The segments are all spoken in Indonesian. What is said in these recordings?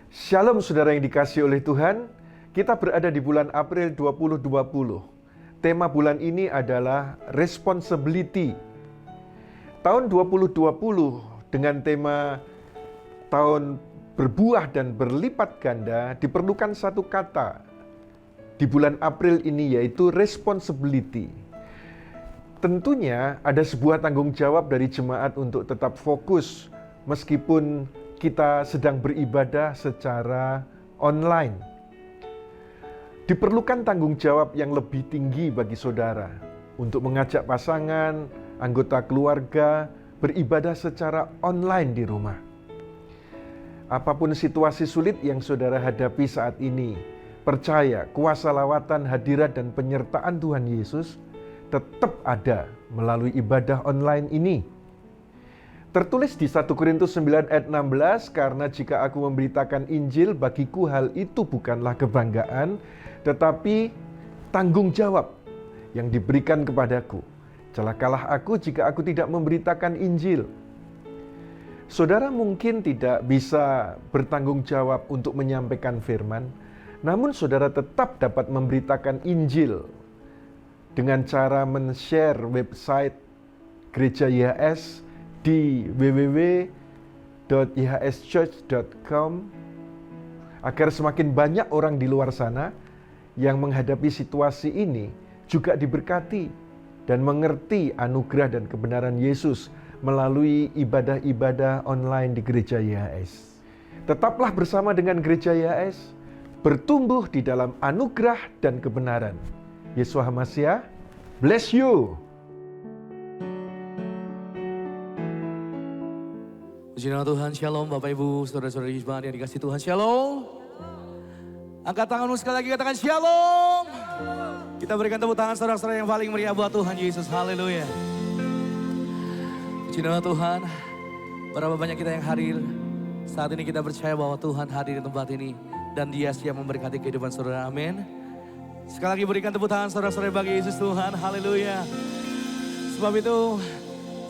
Shalom saudara yang dikasihi oleh Tuhan, kita berada di bulan April 2020. Tema bulan ini adalah Responsibility. Tahun 2020 dengan tema tahun berbuah dan berlipat ganda diperlukan satu kata di bulan April ini yaitu responsibility. Tentunya ada sebuah tanggung jawab dari jemaat untuk tetap fokus meskipun kita sedang beribadah secara online. Diperlukan tanggung jawab yang lebih tinggi bagi saudara untuk mengajak pasangan, anggota keluarga beribadah secara online di rumah. Apapun situasi sulit yang saudara hadapi saat ini, percaya kuasa lawatan, hadirat dan penyertaan Tuhan Yesus tetap ada melalui ibadah online ini. Tertulis di 1 Korintus 9 ayat 16, karena jika aku memberitakan Injil, bagiku hal itu bukanlah kebanggaan, tetapi tanggung jawab yang diberikan kepadaku. Celakalah aku jika aku tidak memberitakan Injil. Saudara mungkin tidak bisa bertanggung jawab untuk menyampaikan firman, namun saudara tetap dapat memberitakan Injil dengan cara men-share website Gereja YHS di www.yhschurch.com agar semakin banyak orang di luar sana yang menghadapi situasi ini juga diberkati dan mengerti anugerah dan kebenaran Yesus melalui ibadah-ibadah online di Gereja YHS. Tetaplah bersama dengan Gereja YHS, bertumbuh di dalam anugerah dan kebenaran. Yeshua HaMashiach, bless you! Puji nama Tuhan, shalom Bapak Ibu, saudara-saudara Yusman yang dikasih Tuhan, shalom. Angkat tanganmu sekali lagi, katakan shalom. Kita berikan tepuk tangan saudara-saudara yang paling meriah buat Tuhan Yesus, haleluya. Puji nama Tuhan, berapa banyak kita yang hadir. Saat ini kita percaya bahwa Tuhan hadir di tempat ini dan Dia siap memberkati kehidupan saudara, amin. Sekali lagi berikan tepuk tangan saudara-saudara bagi Yesus Tuhan, haleluya. Sebab itu,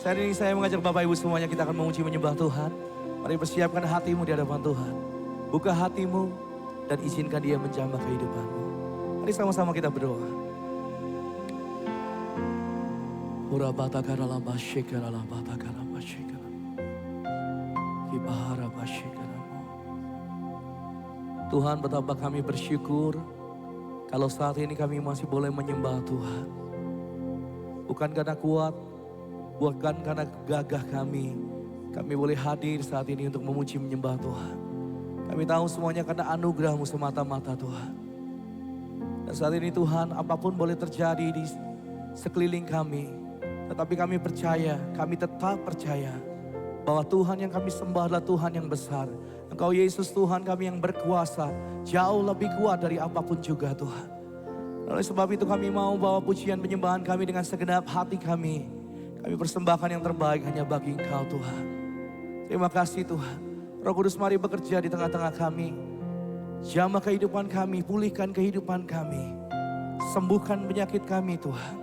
saat ini saya mengajak Bapak Ibu semuanya, kita akan memuji menyembah Tuhan. Mari persiapkan hatimu di hadapan Tuhan. Buka hatimu dan izinkan Dia menjamah kehidupanmu. Mari sama-sama kita berdoa. Tuhan, betapa kami bersyukur kalau saat ini kami masih boleh menyembah Tuhan. Bukan karena kuat, bukan karena gagah kami boleh hadir saat ini untuk memuji menyembah Tuhan. Kami tahu semuanya karena anugerah-Mu semata-mata Tuhan. Dan saat ini Tuhan, apapun boleh terjadi di sekeliling kami, tetapi kami percaya, kami tetap percaya bahwa Tuhan yang kami sembah adalah Tuhan yang besar. Engkau Yesus Tuhan kami yang berkuasa, jauh lebih kuat dari apapun juga Tuhan. Oleh sebab itu kami mau bawa pujian penyembahan kami dengan segenap hati kami. Kami persembahkan yang terbaik hanya bagi Engkau Tuhan. Terima kasih Tuhan. Roh Kudus mari bekerja di tengah-tengah kami. Jamah kehidupan kami, pulihkan kehidupan kami. Sembuhkan penyakit kami Tuhan.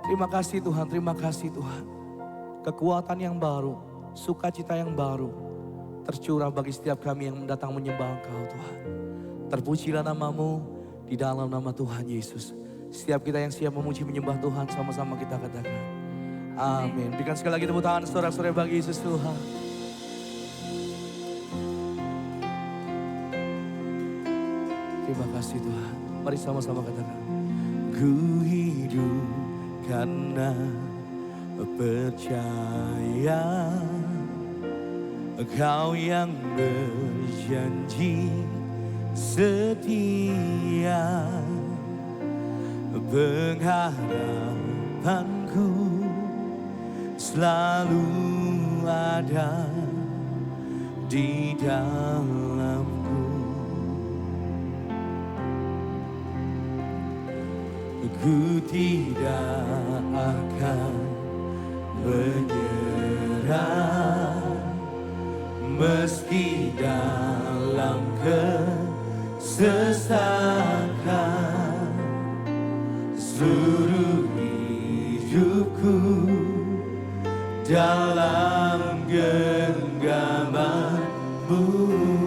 Terima kasih Tuhan, terima kasih Tuhan. Kekuatan yang baru, sukacita yang baru tercurah bagi setiap kami yang datang menyembah Engkau Tuhan. Terpujilah nama-Mu di dalam nama Tuhan Yesus. Setiap kita yang siap memuji menyembah Tuhan, sama-sama kita katakan amin. Berikan sekali lagi tepuk tangan saudara-saudara bagi Yesus Tuhan. Terima kasih Tuhan. Mari sama-sama katakan, ku hidup karena percaya Engkau yang berjanji setia. Pengharapanku selalu ada di dalamku. Ku tidak akan menyerah meski dalam kesesakan. Seluruh hidupku dalam genggaman-Mu.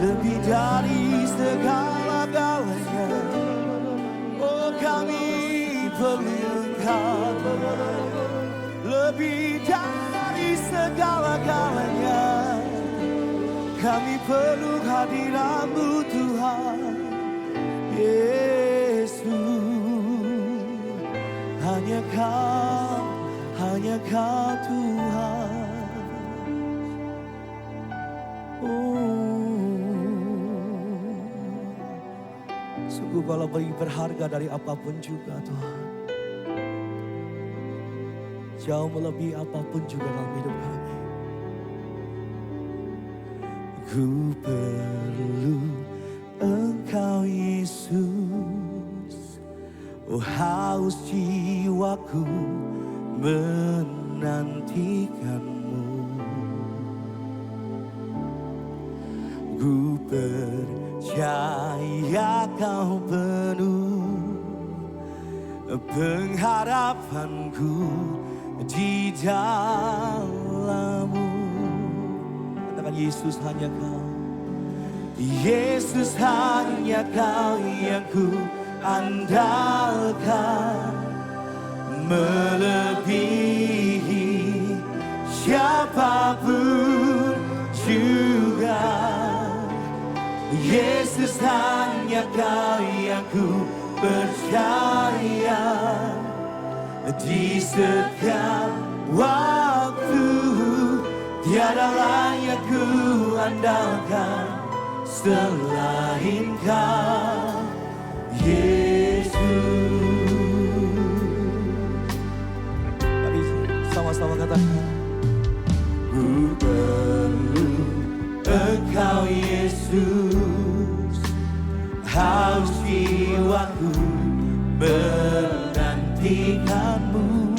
Lebih dari segala-galanya, oh kami perlu Engkau. Lebih dari segala-galanya, kami perlu hadirat-Mu Tuhan. Yesus, hanya Kau Tuhan. Sungguh Kau lebih berharga dari apapun juga Tuhan. Jauh melebihi apapun juga dalam hidup kami. Ku perlu Engkau Yesus, oh haus jiwaku menantikan-Mu. Ku percaya Kau penuh pengharapanku di dalam-Mu. Katakan Yesus hanya Kau. Yesus hanya Kau yang ku andalkan, melebihi siapapun juga. Yesus hanya Kau yang ku percaya, di setiap waktu tiada lain yang ku andalkan selain Kau, Yesus. Mari sama-sama katakan, ku perlu Engkau Yesus, haus jiwaku menantikan-Mu.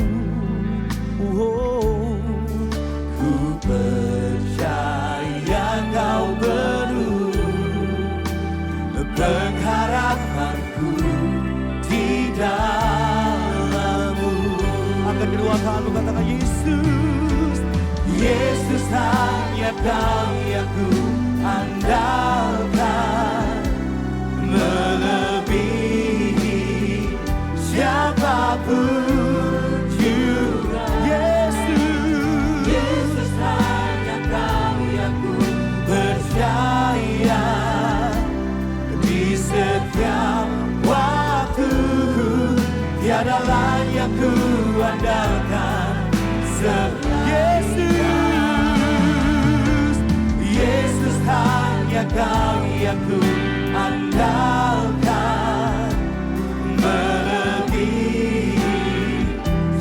Oh, ku percaya Kau penuh pengharapanku di dalam-Mu. Angkat kedua tanganmu, katakan Yesus. Yesus hanya Kau yang ku andalkan, melebihi siapapun juga. Yesus, Yesus hanya Kau yang ku percaya, di setiap waktu tiada lain yang ku andalkan selain Yesus. Yesus hanya Kau yang ku andalkan, melebihi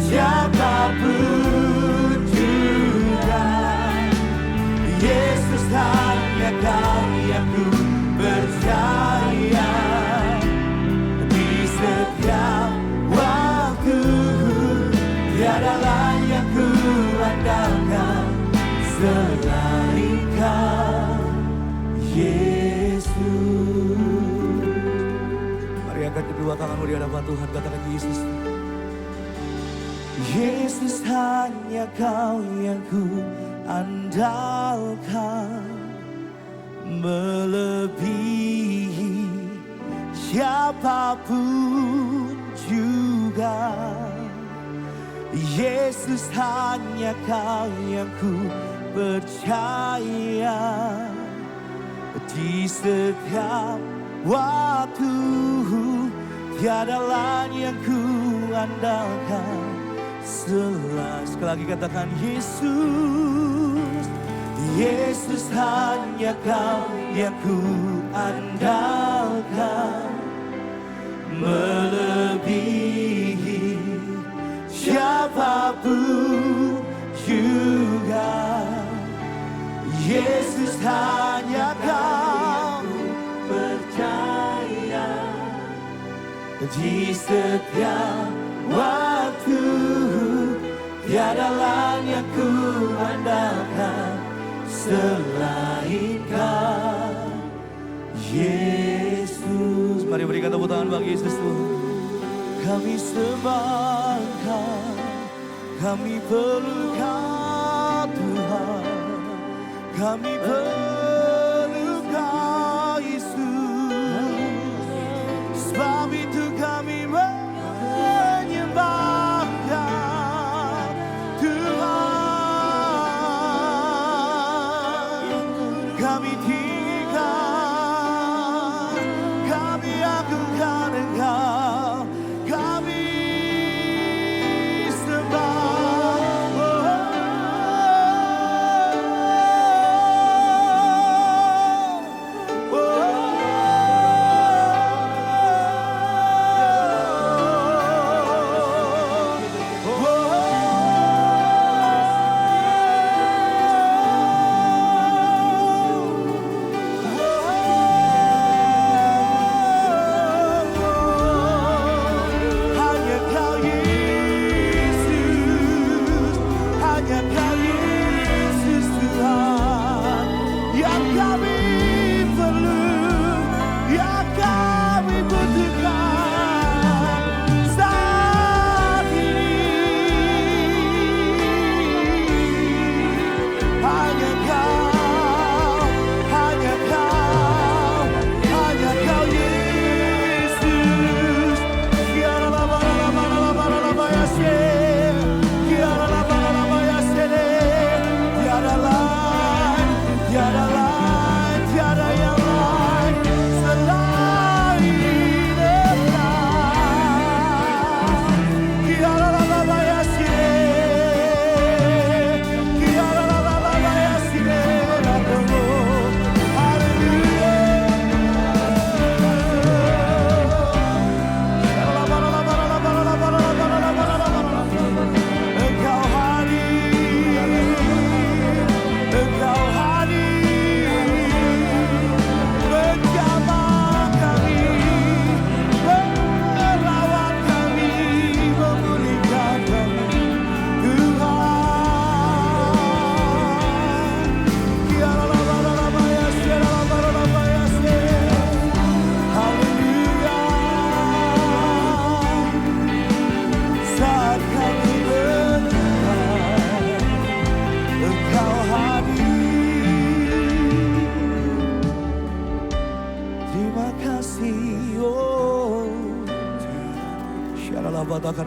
siapapun juga. Yesus hanya Kau yang ku percaya, di setiap waktu tiada lain yang ku andalkan selain Kau, Yesus. Mari angkat kedua tanganmu di hadapan Tuhan, katakan Yesus. Yesus hanya Kau yang ku andalkan, melebihi siapapun juga. Yesus hanya Kau yang ku percaya, di setiap waktu tiada lain yang ku andalkan selain. Sekali lagi katakan Yesus. Yesus hanya Kau yang ku andalkan, melebihi siapapun juga. Yesus hanya Kau percaya, di setiap waktu tiada lain yang ku andalkan selain Kau, Yesus. Mari berikan tepuk tangan bagi Yesus Tuhan. Kami sembah Kau, kami perlu Kau Tuhan. Kami perlu Kau Yesus, sebab itu kami menyembah Kau Tuhan. Kami tinggikan, kami agungkan Engkau, kami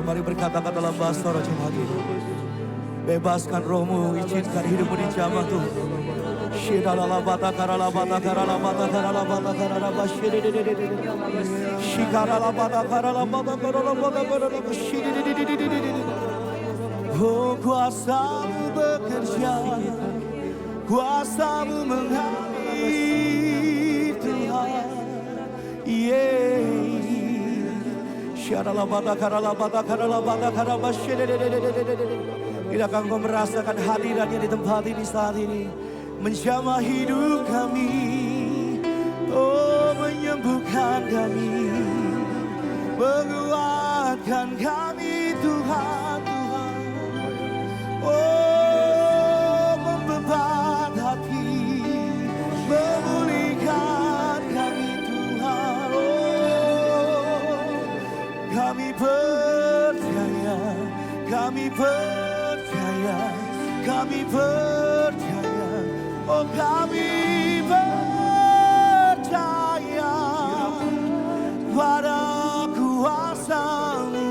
mari berkatakan dalam bahasa roh lagi. Bebaskan rohmu, izinkan hidupmu dijamah Tuhan. Oh, kuasa-Mu bekerja, kuasa-Mu mengalir Tuhan. Tidakkah Engkau merasakan hadiratnya di tempat ini saat ini, menjamah hidup kami, oh menyembuhkan kami, menguatkan kami Tuhan, Tuhan, oh membebat hati, memulihkan kami Tuhan, oh kami percaya, kami percaya, kami percaya, oh kami percaya pada kuasa-Mu.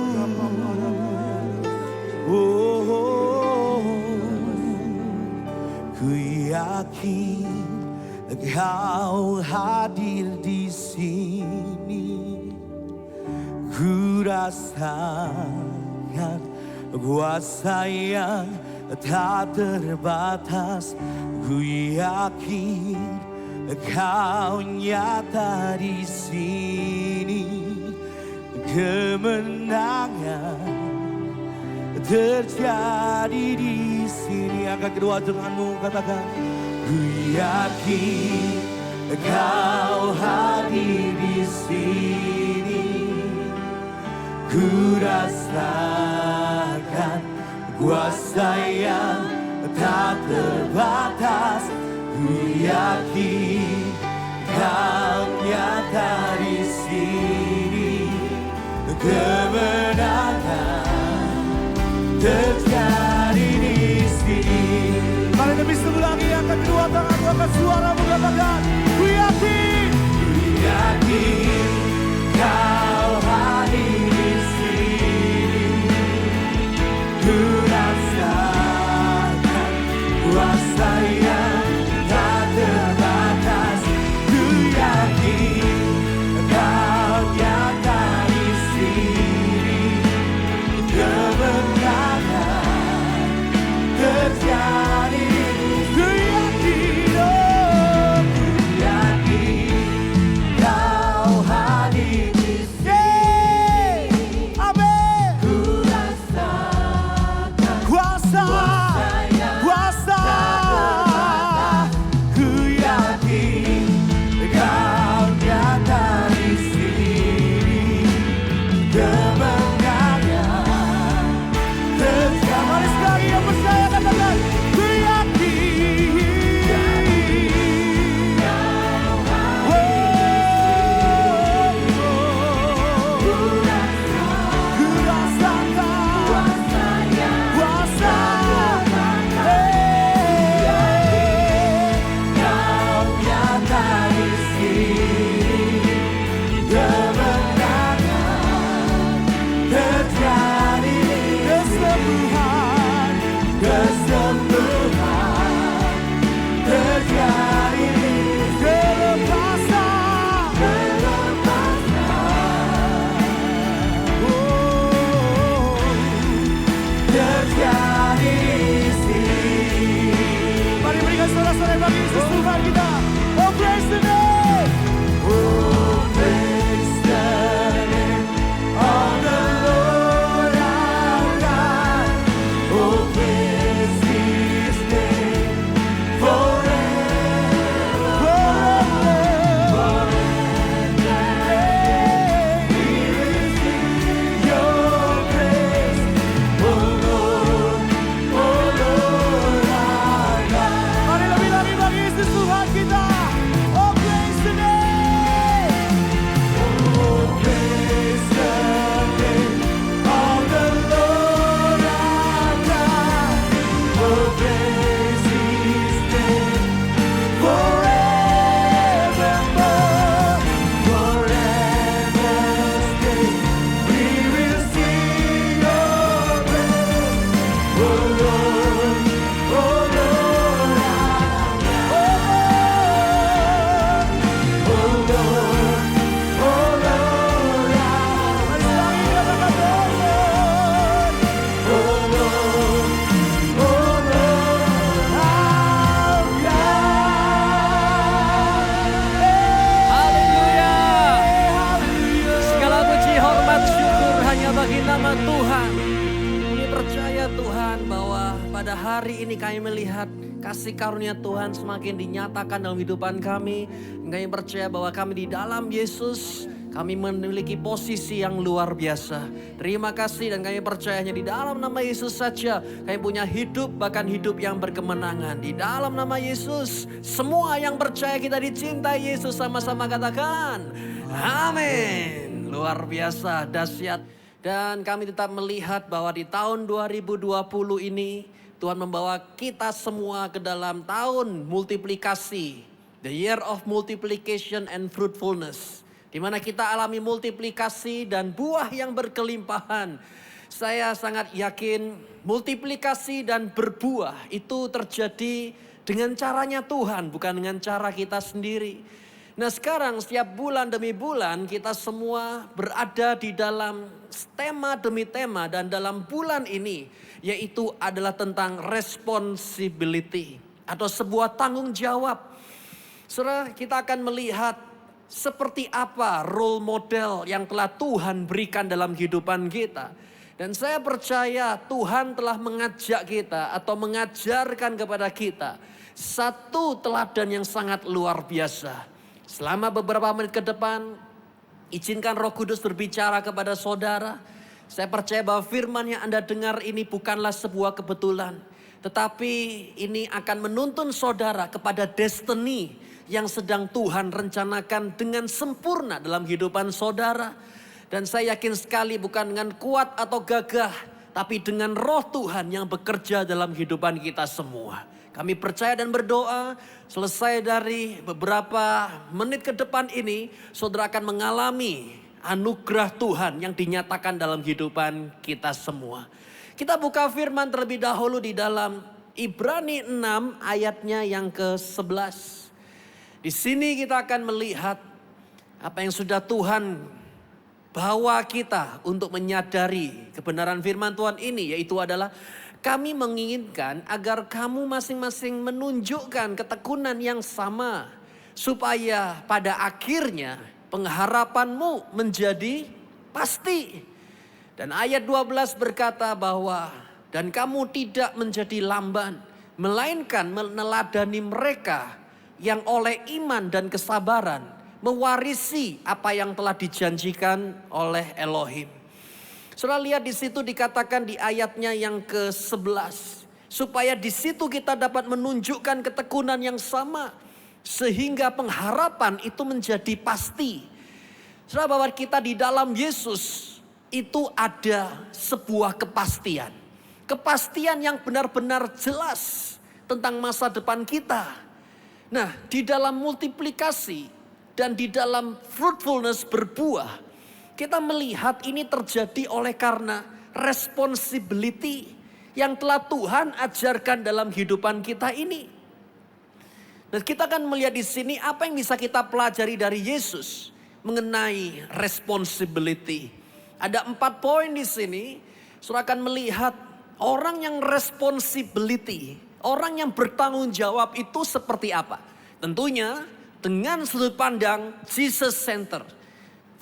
Oh, ku yakin Engkau hadir di sini. Ku rasakan kuasa yang tak terbatas. Ku yakin Engkau nyata di sini. Kemenangan terjadi di sini. Angkat kedua tanganmu, katakan, ku yakin Engkau hadir di sini. Ku rasakan kuasa yang tak terbatas. Ku yakin Kau nyata di sini. Kemenangan terjadi di sini. Mari lebih sebelum lagi, angkat kedua tangan. angkat suaramu katakan, ku yakin. Ku yakin kau hadir di sini. Ku rasakan kuasa yang tak terbatas. Ku yakin kau nyata di sini. Kemenangan terjadi. Ku yakin, oh, ku yakin kau hadir di sini. Amin. Ku rasakan kuasa, kuasa. Ku yakin kau nyata di sini. Kemenangan terjadi. Mari sekali yang percaya katakan, ku yakin. Ku rasakan kuasa. Kau nyata di sini. Kemenangan terjadi. Kesembuhan, kesembuhan terjadi. Kelepasan, kelepasan, oh, terjadi di sini. Mari berikan sorak-sorai bagi Yesus Tuhan kita. Oh, praise the name. Oh, praise the name of the Lord our God. Oh, praise His name forever, forever. We will sing Your praise, oh Lord our God. Mari lebih lagi bagi Yesus Tuhan kita. Oh, praise the name. Oh, praise the name of the Lord our God. Oh, praise His name forevermore, forever stay. We will sing Your praise, oh Lord our God. Oh Lord, oh Lord our God. Mari sekali katakan, oh Lord, oh Lord our God. Haleluya. Segala puji, hormat, syukur hanya bagi nama Tuhan. Kami percaya Tuhan bahwa pada hari ini kami melihat kasih karunia Tuhan semakin dinyatakan dalam kehidupan kami. Kami percaya bahwa kami di dalam Yesus, kami memiliki posisi yang luar biasa. Terima kasih dan kami percaya hanya di dalam nama Yesus saja kami punya hidup, bahkan hidup yang berkemenangan. Di dalam nama Yesus, semua yang percaya kita dicintai Yesus, sama-sama katakan amin. Luar biasa, dahsyat. Dan kami tetap melihat bahwa di tahun 2020 ini Tuhan membawa kita semua ke dalam tahun multiplikasi. The year of multiplication and fruitfulness. Di mana kita alami multiplikasi dan buah yang berkelimpahan. Saya sangat yakin multiplikasi dan berbuah itu terjadi dengan caranya Tuhan, bukan dengan cara kita sendiri. Nah sekarang setiap bulan demi bulan kita semua berada di dalam tema demi tema. Dan dalam bulan ini yaitu adalah tentang responsibility atau sebuah tanggung jawab. Saudara, kita akan melihat seperti apa role model yang telah Tuhan berikan dalam kehidupan kita. Dan saya percaya Tuhan telah mengajak kita atau mengajarkan kepada kita satu teladan yang sangat luar biasa. Selama beberapa menit ke depan, izinkan Roh Kudus berbicara kepada saudara. Saya percaya bahwa firman yang Anda dengar ini bukanlah sebuah kebetulan. Tetapi ini akan menuntun saudara kepada destiny yang sedang Tuhan rencanakan dengan sempurna dalam kehidupan saudara. Dan saya yakin sekali bukan dengan kuat atau gagah, tapi dengan roh Tuhan yang bekerja dalam kehidupan kita semua. Kami percaya dan berdoa selesai dari beberapa menit ke depan ini, saudara akan mengalami anugerah Tuhan yang dinyatakan dalam kehidupan kita semua. Kita buka firman terlebih dahulu di dalam Ibrani 6 ayatnya yang ke-11. Di sini kita akan melihat apa yang sudah Tuhan bawa kita untuk menyadari kebenaran firman Tuhan ini, yaitu adalah kami menginginkan agar kamu masing-masing menunjukkan ketekunan yang sama, supaya pada akhirnya pengharapanmu menjadi pasti. Dan ayat 12 berkata bahwa dan kamu tidak menjadi lamban, melainkan meneladani mereka yang oleh iman dan kesabaran mewarisi apa yang telah dijanjikan oleh Elohim. Saudara lihat di situ dikatakan di ayatnya yang ke-11. Supaya di situ kita dapat menunjukkan ketekunan yang sama. Sehingga pengharapan itu menjadi pasti. Saudara, bahwa kita di dalam Yesus itu ada sebuah kepastian. Kepastian yang benar-benar jelas tentang masa depan kita. Nah, di dalam multiplikasi dan di dalam fruitfulness berbuah, kita melihat ini terjadi oleh karena responsibility yang telah Tuhan ajarkan dalam kehidupan kita ini. Dan kita akan melihat di sini apa yang bisa kita pelajari dari Yesus mengenai responsibility. Ada 4 poin di sini. Saudara akan melihat orang yang responsibility, orang yang bertanggung jawab itu seperti apa. Tentunya dengan sudut pandang Jesus Center.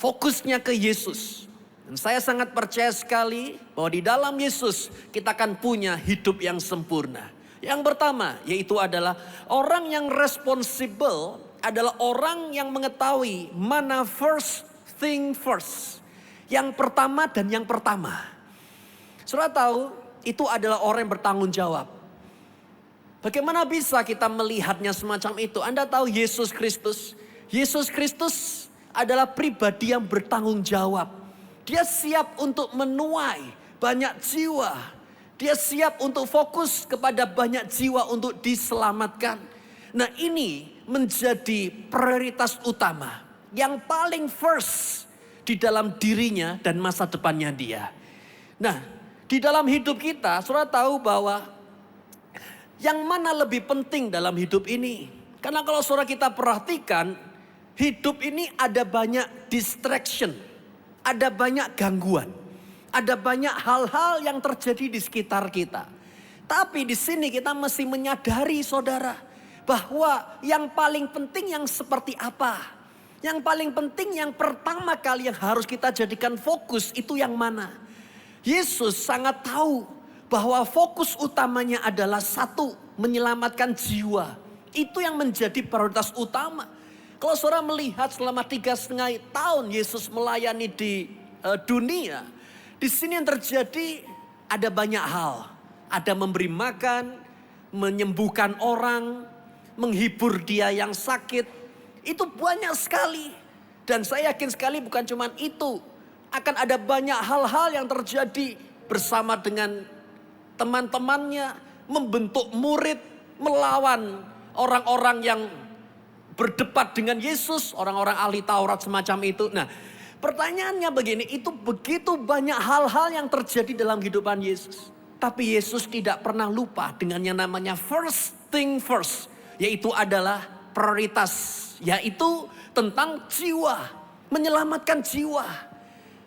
Fokusnya ke Yesus. Dan saya sangat percaya sekali bahwa di dalam Yesus kita akan punya hidup yang sempurna. Yang pertama yaitu adalah orang yang responsible adalah orang yang mengetahui mana first thing first. Yang pertama dan yang pertama. Saudara tahu itu adalah orang yang bertanggung jawab. Bagaimana bisa kita melihatnya semacam itu? Anda tahu Yesus Kristus. Yesus Kristus adalah pribadi yang bertanggung jawab. Dia siap untuk menuai banyak jiwa. Dia siap untuk fokus kepada banyak jiwa untuk diselamatkan. Nah, ini menjadi prioritas utama. Yang paling first di dalam dirinya dan masa depannya dia. Nah, di dalam hidup kita, saudara tahu bahwa yang mana lebih penting dalam hidup ini? Karena kalau saudara kita perhatikan, hidup ini ada banyak distraction, ada banyak gangguan, ada banyak hal-hal yang terjadi di sekitar kita. Tapi di sini kita mesti menyadari saudara, bahwa yang paling penting yang seperti apa? Yang paling penting yang pertama kali yang harus kita jadikan fokus itu yang mana? Yesus sangat tahu bahwa fokus utamanya adalah satu, menyelamatkan jiwa. Itu yang menjadi prioritas utama. Kalau saudara melihat selama 3,5 tahun Yesus melayani di dunia. Di sini yang terjadi ada banyak hal. Ada memberi makan, menyembuhkan orang, menghibur dia yang sakit. Itu banyak sekali. Dan saya yakin sekali bukan cuma itu. Akan ada banyak hal-hal yang terjadi bersama dengan teman-temannya. Membentuk murid, melawan orang-orang yang berdebat dengan Yesus, orang-orang ahli Taurat semacam itu. Nah, pertanyaannya begini, itu begitu banyak hal-hal yang terjadi dalam kehidupan Yesus. Tapi Yesus tidak pernah lupa dengan yang namanya first thing first. Yaitu adalah prioritas. Yaitu tentang jiwa, menyelamatkan jiwa.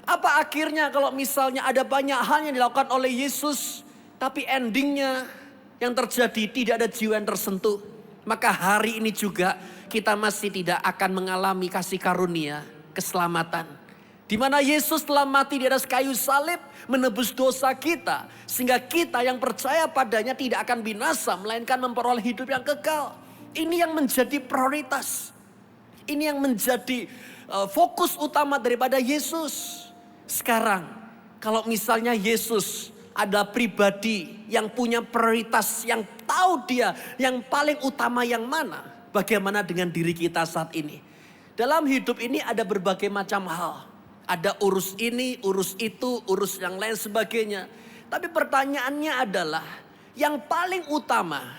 Apa akhirnya kalau misalnya ada banyak hal yang dilakukan oleh Yesus, tapi endingnya yang terjadi tidak ada jiwa yang tersentuh. Maka hari ini juga kita masih tidak akan mengalami kasih karunia keselamatan. Di mana Yesus telah mati di atas kayu salib menebus dosa kita. Sehingga kita yang percaya padanya tidak akan binasa melainkan memperoleh hidup yang kekal. Ini yang menjadi prioritas. Ini yang menjadi fokus utama daripada Yesus. Sekarang kalau misalnya Yesus ada pribadi yang punya prioritas, yang tahu dia yang paling utama yang mana. Bagaimana dengan diri kita saat ini? Dalam hidup ini ada berbagai macam hal. Ada urus ini, urus itu, urus yang lain sebagainya. Tapi pertanyaannya adalah, yang paling utama,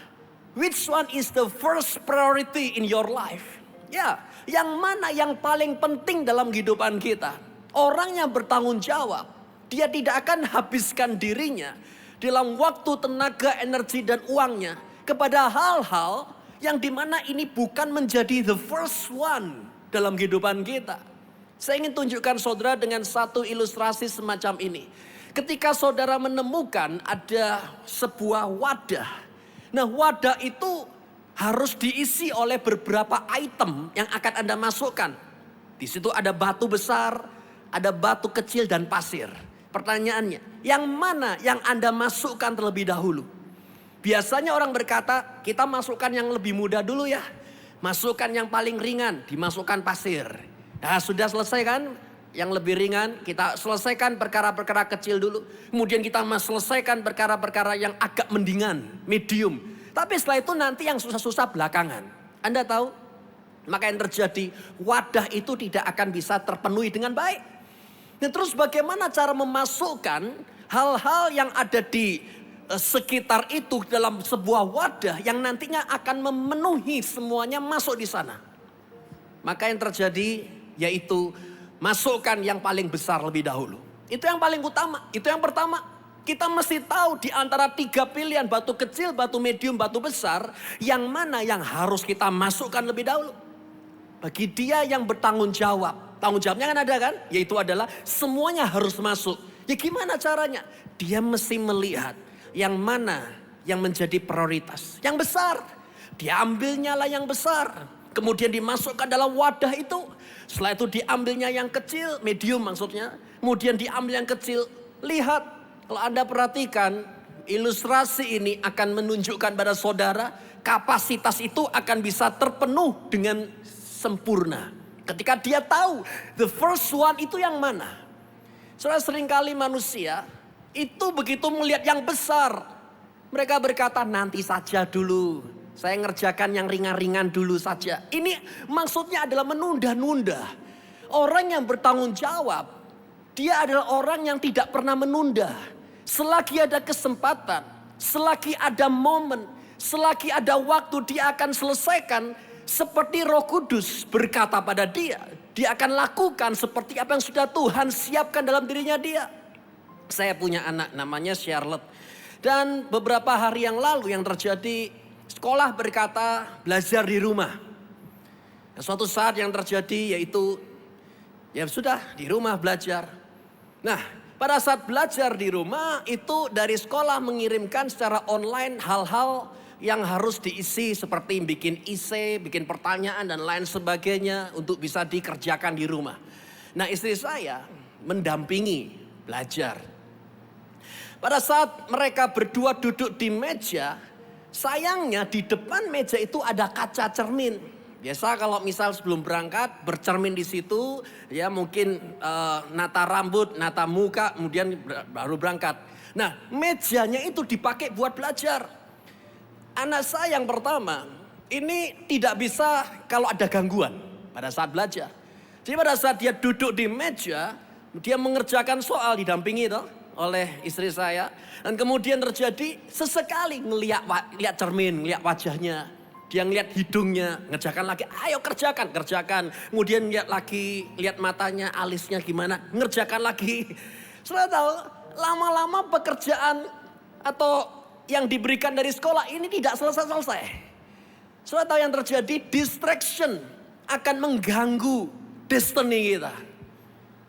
which one is the first priority in your life? Ya, yang mana yang paling penting dalam kehidupan kita? Orang yang bertanggung jawab, dia tidak akan habiskan dirinya dalam waktu, tenaga, energi, dan uangnya kepada hal-hal yang dimana ini bukan menjadi the first one dalam kehidupan kita. Saya ingin tunjukkan saudara dengan satu ilustrasi semacam ini. Ketika saudara menemukan ada sebuah wadah. Nah, wadah itu harus diisi oleh beberapa item yang akan Anda masukkan. Di situ ada batu besar, ada batu kecil dan pasir. Pertanyaannya, yang mana yang Anda masukkan terlebih dahulu? Biasanya orang berkata, kita masukkan yang lebih mudah dulu ya. Masukkan yang paling ringan, dimasukkan pasir. Nah, sudah selesai kan? Yang lebih ringan, kita selesaikan perkara-perkara kecil dulu. Kemudian kita selesaikan perkara-perkara yang agak mendingan, medium. Tapi setelah itu nanti yang susah-susah belakangan. Anda tahu? Maka yang terjadi, wadah itu tidak akan bisa terpenuhi dengan baik. Nah, terus bagaimana cara memasukkan hal-hal yang ada di sekitar itu dalam sebuah wadah yang nantinya akan memenuhi semuanya masuk di sana? Maka yang terjadi yaitu masukkan yang paling besar lebih dahulu. Itu yang paling utama, itu yang pertama. Kita mesti tahu di antara 3 pilihan, batu kecil, batu medium, batu besar, yang mana yang harus kita masukkan lebih dahulu. Bagi dia yang bertanggung jawab, tanggung jawabnya kan ada kan? Yaitu adalah semuanya harus masuk. Ya gimana caranya? Dia mesti melihat yang mana yang menjadi prioritas. Yang besar, dia ambilnya lah yang besar. Kemudian dimasukkan dalam wadah itu. Setelah itu diambilnya yang kecil, medium maksudnya. Kemudian diambil yang kecil. Lihat, kalau Anda perhatikan, ilustrasi ini akan menunjukkan pada saudara, kapasitas itu akan bisa terpenuh dengan sempurna. Ketika dia tahu, the first one itu yang mana. Saudara, seringkali manusia itu begitu melihat yang besar. Mereka berkata, nanti saja dulu. Saya ngerjakan yang ringan-ringan dulu saja. Ini maksudnya adalah menunda-nunda. Orang yang bertanggung jawab, dia adalah orang yang tidak pernah menunda. Selagi ada kesempatan, selagi ada momen, selagi ada waktu, dia akan selesaikan seperti Roh Kudus berkata pada dia. Dia akan lakukan seperti apa yang sudah Tuhan siapkan dalam dirinya dia. Saya punya anak namanya Charlotte. Dan beberapa hari yang lalu yang terjadi, sekolah berkata belajar di rumah. Nah, suatu saat yang terjadi yaitu ya sudah di rumah belajar. Nah, pada saat belajar di rumah itu dari sekolah mengirimkan secara online hal-hal yang harus diisi seperti bikin essay, bikin pertanyaan dan lain sebagainya untuk bisa dikerjakan di rumah. Nah, istri saya mendampingi belajar. Pada saat mereka berdua duduk di meja, sayangnya di depan meja itu ada kaca cermin. Biasa kalau misal sebelum berangkat bercermin di situ, ya mungkin nata rambut, nata muka, kemudian baru berangkat. Nah, mejanya itu dipakai buat belajar. Anak saya yang pertama, ini tidak bisa kalau ada gangguan pada saat belajar. Jadi pada saat dia duduk di meja, dia mengerjakan soal didampingi oleh istri saya. Dan kemudian terjadi sesekali ngeliat cermin, ngeliat wajahnya. Dia ngeliat hidungnya, ngerjakan lagi, ayo kerjakan. Kemudian lihat lagi, lihat matanya, alisnya gimana, ngerjakan lagi. Sudah tahu, lama-lama pekerjaan atau yang diberikan dari sekolah ini tidak selesai-selesai. Sudah tahu yang terjadi, distraction akan mengganggu destiny kita.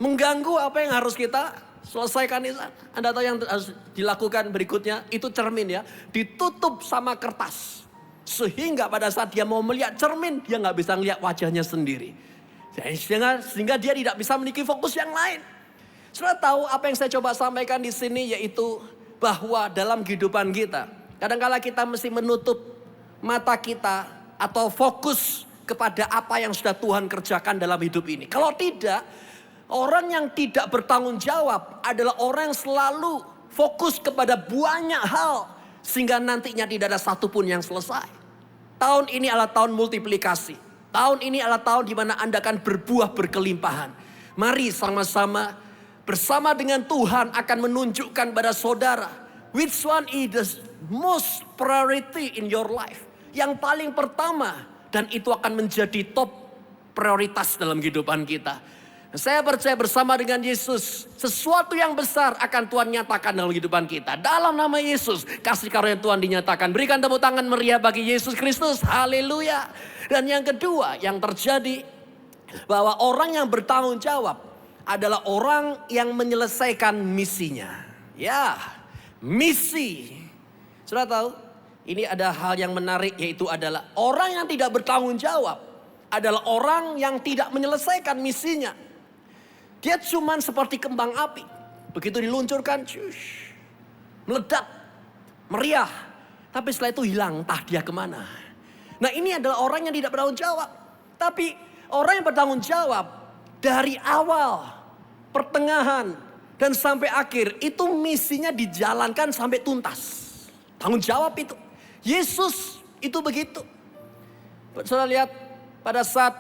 Mengganggu apa yang harus kita selesaikan itu. Anda tahu yang harus dilakukan berikutnya, itu cermin ya, ditutup sama kertas. Sehingga pada saat dia mau melihat cermin, dia nggak bisa melihat wajahnya sendiri. Sehingga dia tidak bisa memiliki fokus yang lain. Sudah tahu apa yang saya coba sampaikan di sini, yaitu bahwa dalam kehidupan kita, kadang-kala kita mesti menutup mata kita atau fokus kepada apa yang sudah Tuhan kerjakan dalam hidup ini. Kalau tidak, orang yang tidak bertanggung jawab adalah orang yang selalu fokus kepada banyak hal. Sehingga nantinya tidak ada satupun yang selesai. Tahun ini adalah tahun multiplikasi. Tahun ini adalah tahun di mana Anda akan berbuah berkelimpahan. Mari sama-sama bersama dengan Tuhan akan menunjukkan pada saudara which one is the most priority in your life. Yang paling pertama, dan itu akan menjadi top prioritas dalam kehidupan kita. Saya percaya bersama dengan Yesus, sesuatu yang besar akan Tuhan nyatakan dalam kehidupan kita. Dalam nama Yesus, kasih karunia Tuhan dinyatakan. Berikan tepuk tangan meriah bagi Yesus Kristus. Haleluya. Dan yang kedua yang terjadi, bahwa orang yang bertanggung jawab adalah orang yang menyelesaikan misinya. Ya, misi. Sudah tahu, ini ada hal yang menarik, yaitu adalah orang yang tidak bertanggung jawab adalah orang yang tidak menyelesaikan misinya. Dia cuman seperti kembang api. Begitu diluncurkan, meledak, meriah. Tapi setelah itu hilang, entah dia kemana. Nah, ini adalah orang yang tidak bertanggung jawab. Tapi orang yang bertanggung jawab dari awal, pertengahan, dan sampai akhir, itu misinya dijalankan sampai tuntas. Tanggung jawab itu. Yesus itu begitu. Saudara lihat pada saat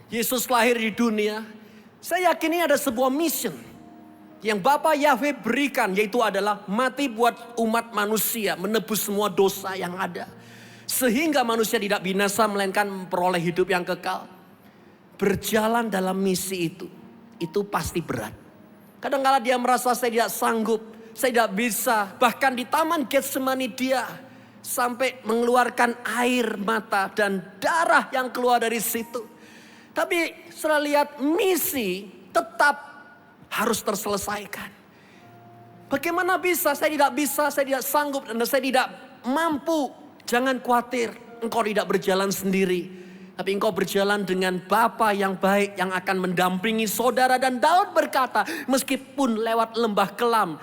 Yesus lahir di dunia, saya yakin ini ada sebuah mission yang Bapa Yahweh berikan, yaitu adalah mati buat umat manusia, menebus semua dosa yang ada. Sehingga manusia tidak binasa melainkan memperoleh hidup yang kekal. Berjalan dalam misi itu pasti berat. Kadang-kala dia merasa saya tidak sanggup, saya tidak bisa. Bahkan di taman Getsemani dia sampai mengeluarkan air mata dan darah yang keluar dari situ. Tapi setelah lihat misi tetap harus terselesaikan. Bagaimana bisa? Saya tidak sanggup dan saya tidak mampu. Jangan khawatir, engkau tidak berjalan sendiri. Tapi engkau berjalan dengan Bapa yang baik yang akan mendampingi saudara. Dan Daud berkata, meskipun lewat lembah kelam,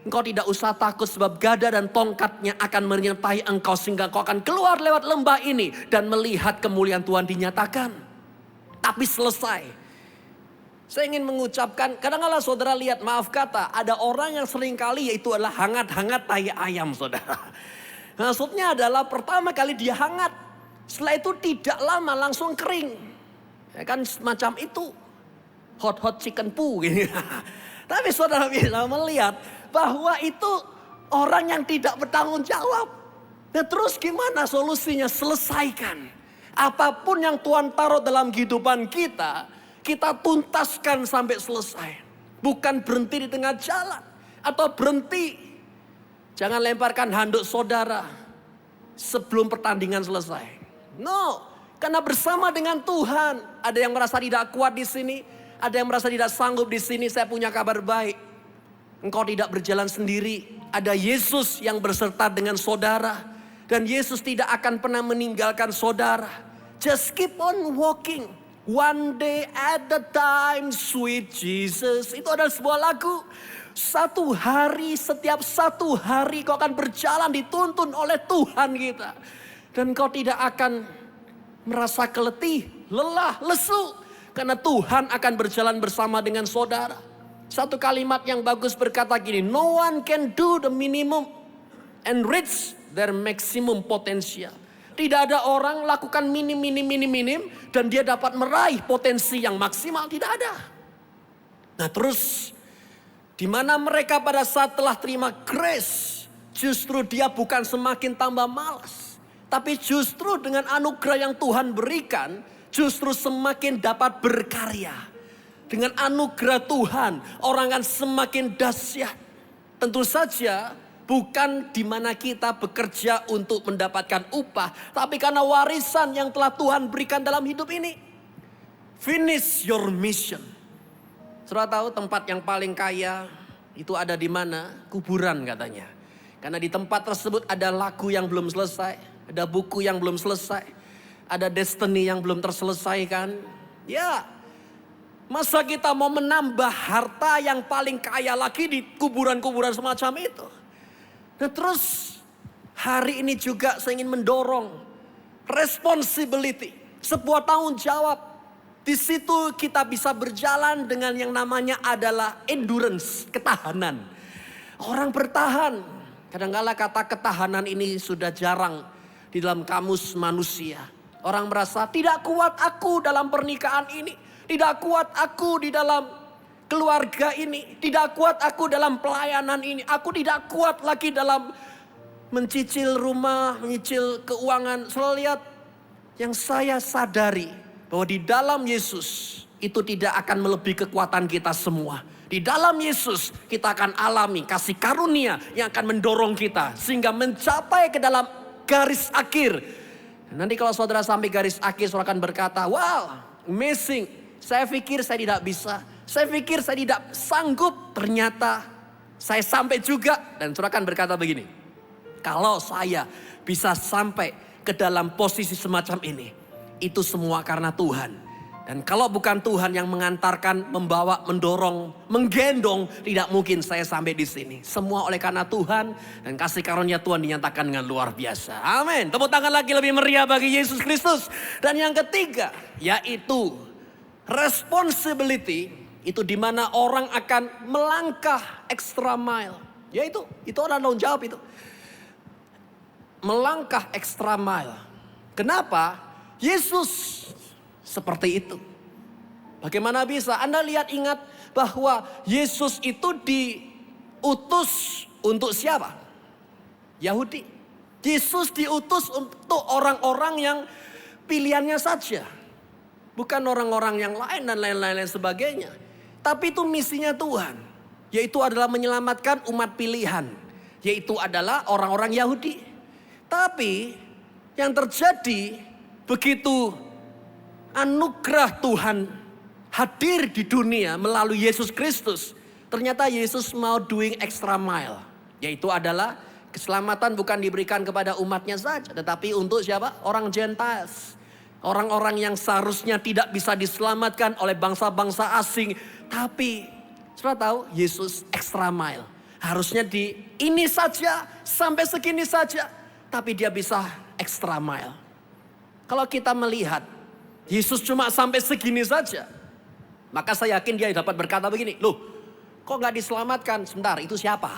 engkau tidak usah takut sebab gada dan tongkatnya akan menyertai engkau. Sehingga engkau akan keluar lewat lembah ini dan melihat kemuliaan Tuhan dinyatakan. Tapi selesai. Saya ingin mengucapkan, kadang-kadang saudara lihat, maaf kata, ada orang yang seringkali yaitu adalah hangat-hangat tai ayam saudara. Maksudnya adalah pertama kali dia hangat. Setelah itu tidak lama langsung kering. Ya kan semacam itu. Hot chicken poo gitu. Tapi saudara bisa melihat bahwa itu orang yang tidak bertanggung jawab. Nah terus gimana solusinya? Selesaikan. Apapun yang Tuhan taruh dalam kehidupan kita, kita tuntaskan sampai selesai. Bukan berhenti di tengah jalan. Atau berhenti. Jangan lemparkan handuk saudara sebelum pertandingan selesai. No, karena bersama dengan Tuhan. Ada yang merasa tidak kuat di sini, ada yang merasa tidak sanggup di sini. Saya punya kabar baik. Engkau tidak berjalan sendiri. Ada Yesus yang berserta dengan saudara. Dan Yesus tidak akan pernah meninggalkan saudara. Just keep on walking. One day at a time, sweet Jesus. Itu adalah sebuah lagu. Satu hari, setiap satu hari kau akan berjalan dituntun oleh Tuhan kita. Dan kau tidak akan merasa keletih, lelah, lesu. Karena Tuhan akan berjalan bersama dengan saudara. Satu kalimat yang bagus berkata gini, no one can do the minimum and reach their maximum potential. Tidak ada orang lakukan minim dan dia dapat meraih potensi yang maksimal. Tidak ada. Nah terus, di mana mereka pada saat telah terima grace, justru dia bukan semakin tambah malas. Tapi justru dengan anugerah yang Tuhan berikan, justru semakin dapat berkarya. Dengan anugerah Tuhan, orang akan semakin dahsyat. Tentu saja bukan di mana kita bekerja untuk mendapatkan upah, tapi karena warisan yang telah Tuhan berikan dalam hidup ini. Finish your mission. Saudara tahu tempat yang paling kaya itu ada di mana? Kuburan katanya. Karena di tempat tersebut ada lagu yang belum selesai. Ada buku yang belum selesai. Ada destiny yang belum terselesaikan. Ya, masa kita mau menambah harta yang paling kaya lagi di kuburan-kuburan semacam itu. Nah terus hari ini juga saya ingin mendorong responsibility. Sebuah tanggung jawab. Di situ kita bisa berjalan dengan yang namanya adalah endurance, ketahanan. Orang bertahan. Kadang-kala kata ketahanan ini sudah jarang di dalam kamus manusia. Orang merasa tidak kuat aku dalam pernikahan ini. Tidak kuat aku di dalam keluarga ini. Tidak kuat aku dalam pelayanan ini. Aku tidak kuat lagi dalam mencicil rumah, mencicil keuangan. Selalu lihat, yang saya sadari bahwa di dalam Yesus itu tidak akan melebihi kekuatan kita semua. Di dalam Yesus kita akan alami kasih karunia yang akan mendorong kita sehingga mencapai ke dalam garis akhir. Nanti kalau saudara sampai garis akhir, saudara akan berkata, wow, amazing. Saya pikir saya tidak bisa. Saya pikir saya tidak sanggup. Ternyata saya sampai juga. Dan saudara akan berkata begini, kalau saya bisa sampai ke dalam posisi semacam ini, itu semua karena Tuhan. Dan kalau bukan Tuhan yang mengantarkan, membawa, mendorong, menggendong, tidak mungkin saya sampai di sini. Semua oleh karena Tuhan dan kasih karunia Tuhan dinyatakan dengan luar biasa. Amin. Tepuk tangan lagi lebih meriah bagi Yesus Kristus. Dan yang ketiga, yaitu responsibility, itu dimana orang akan melangkah extra mile. Yaitu, itu adalah tanggung jawab itu. Melangkah extra mile. Kenapa? Yesus seperti itu. Bagaimana bisa? Anda ingat bahwa Yesus itu diutus untuk siapa? Yahudi. Yesus diutus untuk orang-orang yang pilihannya saja. Bukan orang-orang yang lain dan lain-lain sebagainya. Tapi itu misinya Tuhan. Yaitu adalah menyelamatkan umat pilihan. Yaitu adalah orang-orang Yahudi. Tapi yang terjadi begitu anugerah Tuhan hadir di dunia melalui Yesus Kristus. Ternyata Yesus mau doing extra mile. Yaitu adalah keselamatan bukan diberikan kepada umatnya saja. Tetapi untuk siapa? Orang Gentiles. Orang-orang yang seharusnya tidak bisa diselamatkan oleh bangsa-bangsa asing. Tapi saudara tahu Yesus extra mile. Harusnya di ini saja sampai segini saja. Tapi dia bisa extra mile. Kalau kita melihat Yesus cuma sampai segini saja, maka saya yakin dia dapat berkata begini, loh kok gak diselamatkan? Sebentar, itu siapa?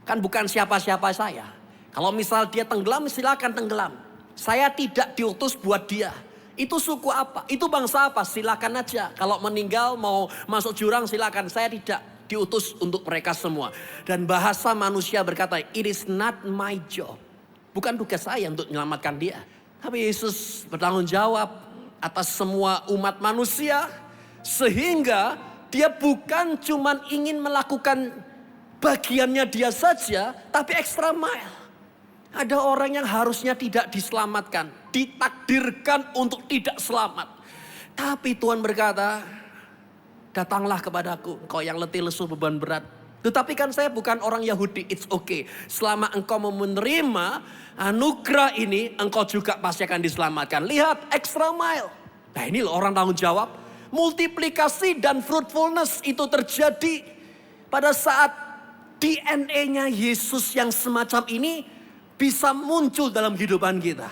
Kan bukan siapa-siapa saya. Kalau misal dia tenggelam, silakan tenggelam. Saya tidak diutus buat dia. Itu suku apa? Itu bangsa apa? Silakan aja. Kalau meninggal mau masuk jurang silakan. Saya tidak diutus untuk mereka semua. Dan bahasa manusia berkata, it is not my job. Bukan tugas saya untuk menyelamatkan dia. Tapi Yesus bertanggung jawab atas semua umat manusia. Sehingga dia bukan cuma ingin melakukan bagiannya dia saja. Tapi extra mile. Ada orang yang harusnya tidak diselamatkan. Ditakdirkan untuk tidak selamat. Tapi Tuhan berkata, datanglah kepadaku engkau yang letih lesu beban berat. Tetapi kan saya bukan orang Yahudi, it's okay. Selama engkau mau menerima anugerah ini, engkau juga pasti akan diselamatkan. Lihat, extra mile. Nah ini loh orang tanggung jawab. Multiplikasi dan fruitfulness itu terjadi pada saat DNA-nya Yesus yang semacam ini bisa muncul dalam kehidupan kita.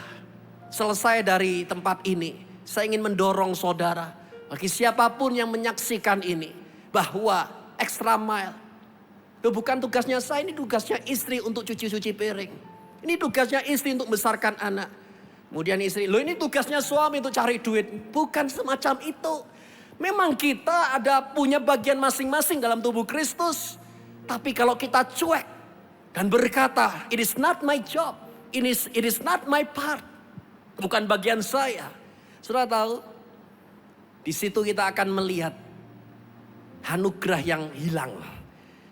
Selesai dari tempat ini, saya ingin mendorong saudara, bagi siapapun yang menyaksikan ini, bahwa extra mile itu bukan tugasnya saya, ini tugasnya istri untuk cuci-cuci piring. Ini tugasnya istri untuk membesarkan anak. Kemudian istri, loh ini tugasnya suami untuk cari duit. Bukan semacam itu. Memang kita ada punya bagian masing-masing dalam tubuh Kristus. Tapi kalau kita cuek dan berkata, it is not my job. It is not my part. Bukan bagian saya. Saudara tahu, di situ kita akan melihat anugerah yang hilang.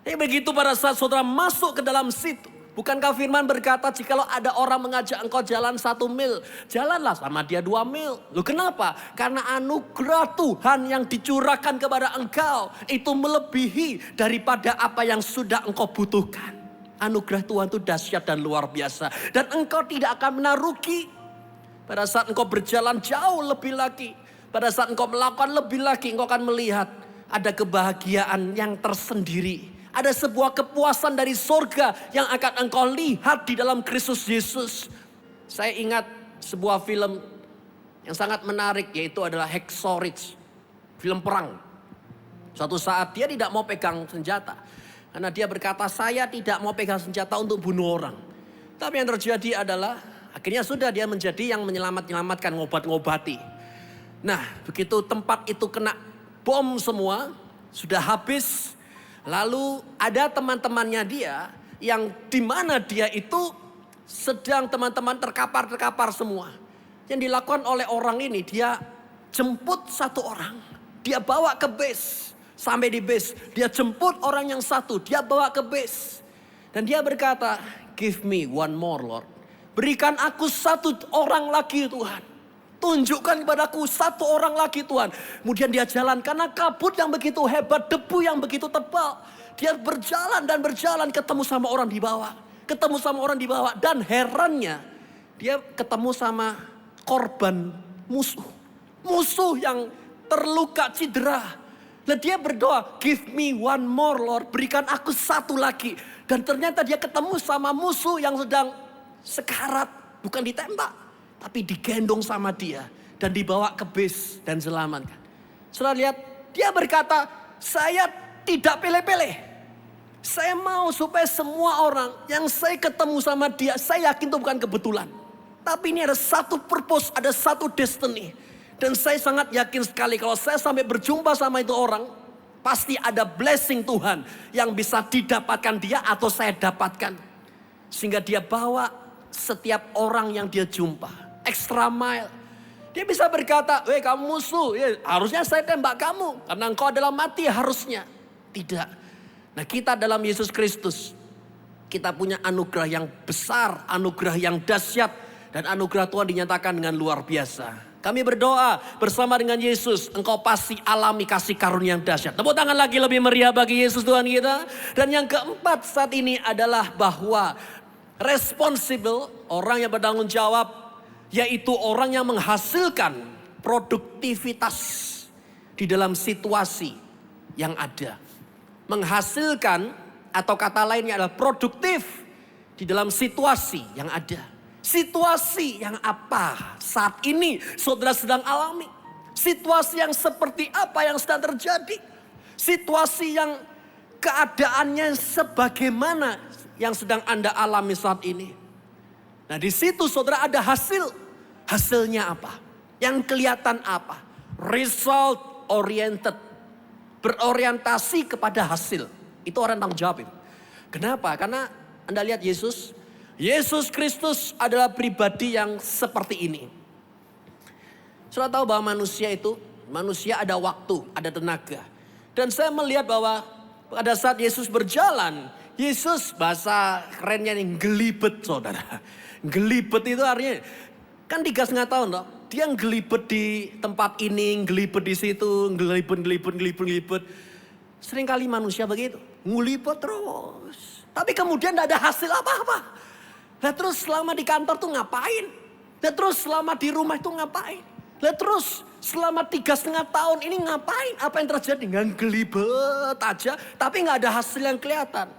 Tapi begitu pada saat saudara masuk ke dalam situ. Bukankah firman berkata jikalau ada orang mengajak engkau jalan 1 mil. Jalanlah sama dia 2 mil. Loh kenapa? Karena anugerah Tuhan yang dicurahkan kepada engkau. Itu melebihi daripada apa yang sudah engkau butuhkan. Anugerah Tuhan itu dahsyat dan luar biasa. Dan engkau tidak akan menaruki. Pada saat engkau berjalan jauh lebih lagi. Pada saat engkau melakukan lebih lagi. Engkau akan melihat ada kebahagiaan yang tersendiri. Ada sebuah kepuasan dari sorga yang akan engkau lihat di dalam Kristus Yesus. Saya ingat sebuah film yang sangat menarik, yaitu adalah Hacksaw Ridge. Film perang. Suatu saat dia tidak mau pegang senjata. Karena dia berkata, saya tidak mau pegang senjata untuk bunuh orang. Tapi yang terjadi adalah, akhirnya sudah dia menjadi yang menyelamatkan, ngobat-ngobati. Nah begitu tempat itu kena bom semua. sudah habis. Lalu ada teman-temannya dia yang dimana dia itu sedang teman-teman terkapar-terkapar semua. Yang dilakukan oleh orang ini, dia jemput satu orang. Dia bawa ke base. Sampai di base, dia jemput orang yang satu. Dia bawa ke base. Dan dia berkata, give me one more Lord. Berikan aku satu orang lagi Tuhan. Tunjukkan kepadaku satu orang lagi Tuhan. Kemudian dia jalan karena kabut yang begitu hebat, debu yang begitu tebal. Dia berjalan dan berjalan ketemu sama orang di bawah. Ketemu sama orang di bawah dan herannya dia ketemu sama korban musuh. Musuh yang terluka cedera. Dan dia berdoa, give me one more Lord. Berikan aku satu lagi. Dan ternyata dia ketemu sama musuh yang sedang sekarat. Bukan ditembak. Tapi digendong sama dia. Dan dibawa ke base dan selamatkan. Saudara lihat, dia berkata, saya tidak pilih-pilih. Saya mau supaya semua orang yang saya ketemu sama dia, saya yakin itu bukan kebetulan. Tapi ini ada satu purpose, ada satu destiny. Dan saya sangat yakin sekali kalau saya sampai berjumpa sama itu orang, pasti ada blessing Tuhan yang bisa didapatkan dia atau saya dapatkan. Sehingga dia bawa setiap orang yang dia jumpa. Extra mile. Dia bisa berkata, weh kamu musuh, ya, harusnya saya tembak kamu. Karena engkau adalah mati harusnya. Tidak. Nah kita dalam Yesus Kristus. Kita punya anugerah yang besar, anugerah yang dahsyat. Dan anugerah Tuhan dinyatakan dengan luar biasa. Kami berdoa bersama dengan Yesus. Engkau pasti alami kasih karunia yang dahsyat. Tepuk tangan lagi lebih meriah bagi Yesus Tuhan kita. Dan yang keempat saat ini adalah bahwa responsible, orang yang bertanggung jawab, yaitu orang yang menghasilkan produktivitas di dalam situasi yang ada. Menghasilkan atau kata lainnya adalah produktif di dalam situasi yang ada. Situasi yang apa saat ini saudara sedang alami? Situasi yang seperti apa yang sedang terjadi? Situasi yang keadaannya sebagaimana yang sedang Anda alami saat ini? Nah di situ saudara ada hasil. Hasilnya apa? Yang kelihatan apa? Result oriented. Berorientasi kepada hasil. Itu orang tanggung jawab itu. Kenapa? Karena Anda lihat Yesus. Yesus Kristus adalah pribadi yang seperti ini. Saudara tahu bahwa manusia ada waktu, ada tenaga. Dan saya melihat bahwa pada saat Yesus berjalan, Yesus bahasa kerennya nih gelibet saudara. Gelibet itu artinya kan 3,5 tahun loh. Dia gelibet di tempat ini, gelibet di situ, gelibet. Seringkali manusia begitu. Ngulibet terus. Tapi kemudian tidak ada hasil apa-apa. Nah terus selama di kantor tuh ngapain? Nah terus selama di rumah itu ngapain? Nah terus selama 3,5 tahun ini ngapain? Apa yang terjadi? Nggak gelibet aja. Tapi nggak ada hasil yang kelihatan.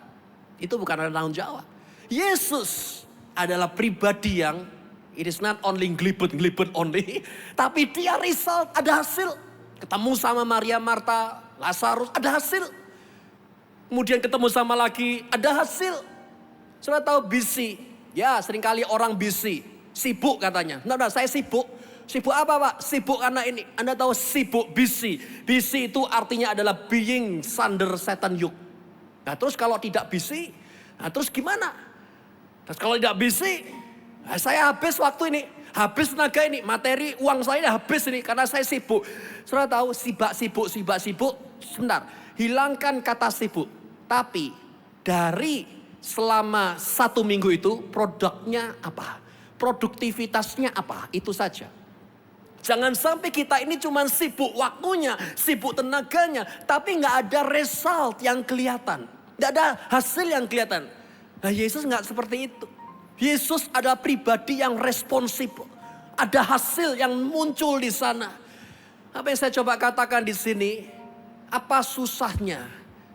Itu bukan ada tanggung jawab. Yesus adalah pribadi yang it is not only gelibet only. Tapi dia result, ada hasil. Ketemu sama Maria, Marta, Lazarus, ada hasil. Kemudian ketemu sama lagi, ada hasil. Saudara tahu busy. Ya seringkali orang busy. Sibuk katanya. Nah saya sibuk. Sibuk apa Pak? Sibuk karena ini. Anda tahu sibuk, busy. Busy itu artinya adalah being under Satan yoke. Nah terus kalau tidak busy, nah terus gimana? Terus kalau tidak busy, nah saya habis waktu ini. Habis tenaga ini, materi, uang saya habis ini karena saya sibuk. Saudara tahu sibuk. Sebentar, hilangkan kata sibuk. Tapi dari selama 1 minggu itu produknya apa? Produktivitasnya apa? Itu saja. Jangan sampai kita ini cuma sibuk waktunya, sibuk tenaganya. Tapi nggak ada result yang kelihatan. Nggak ada hasil yang kelihatan. Nah Yesus nggak seperti itu. Yesus adalah pribadi yang responsibel. Ada hasil yang muncul di sana. Apa yang saya coba katakan di sini? Apa susahnya